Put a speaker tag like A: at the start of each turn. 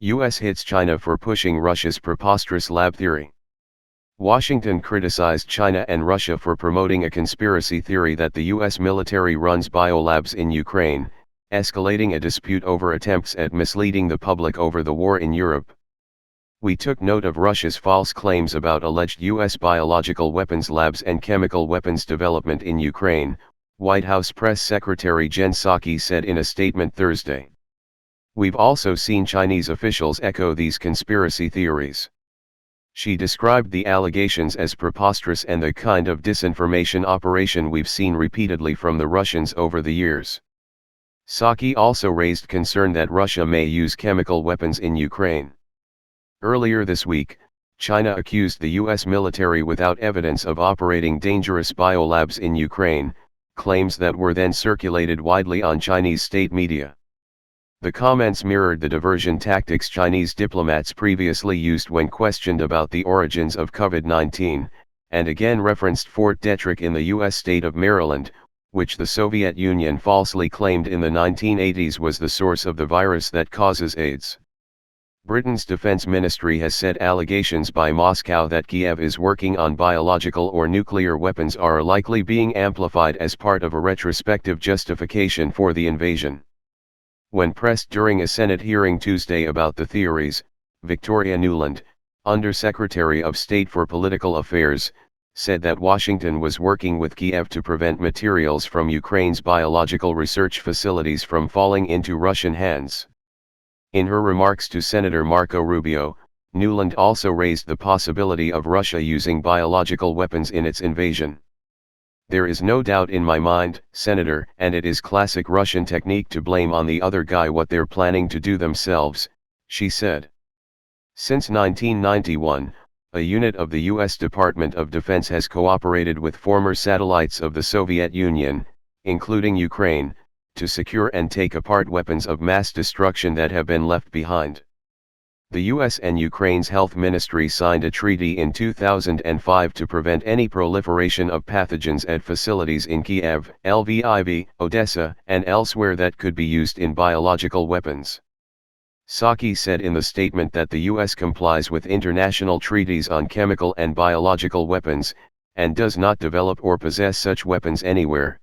A: U.S. hits China for pushing Russia's preposterous lab theory. Washington criticized China and Russia for promoting a conspiracy theory that the U.S. military runs biolabs in Ukraine, escalating a dispute over attempts at misleading the public over the war in Europe. We took note of Russia's false claims about alleged U.S. biological weapons labs and chemical weapons development in Ukraine, White House Press Secretary Jen Psaki said in a statement Thursday. We've also seen Chinese officials echo these conspiracy theories. She described the allegations as preposterous and the kind of disinformation operation we've seen repeatedly from the Russians over the years. Psaki also raised concern that Russia may use chemical weapons in Ukraine. Earlier this week, China accused the U.S. military without evidence of operating dangerous biolabs in Ukraine, claims that were then circulated widely on Chinese state media. The comments mirrored the diversion tactics Chinese diplomats previously used when questioned about the origins of COVID-19, and again referenced Fort Detrick in the U.S. state of Maryland, which the Soviet Union falsely claimed in the 1980s was the source of the virus that causes AIDS. Britain's defense ministry has said allegations by Moscow that Kyiv is working on biological or nuclear weapons are likely being amplified as part of a retrospective justification for the invasion. When pressed during a Senate hearing Tuesday about the theories, Victoria Nuland, Under-Secretary of State for Political Affairs, said that Washington was working with Kyiv to prevent materials from Ukraine's biological research facilities from falling into Russian hands. In her remarks to Senator Marco Rubio, Nuland also raised the possibility of Russia using biological weapons in its invasion. There is no doubt in my mind, Senator, and it is classic Russian technique to blame on the other guy what they're planning to do themselves, she said. Since 1991, a unit of the U.S. Department of Defense has cooperated with former satellites of the Soviet Union, including Ukraine, to secure and take apart weapons of mass destruction that have been left behind. The U.S. and Ukraine's health ministry signed a treaty in 2005 to prevent any proliferation of pathogens at facilities in Kyiv, Lviv, Odessa, and elsewhere that could be used in biological weapons. Psaki said in the statement that the U.S. complies with international treaties on chemical and biological weapons, and does not develop or possess such weapons anywhere.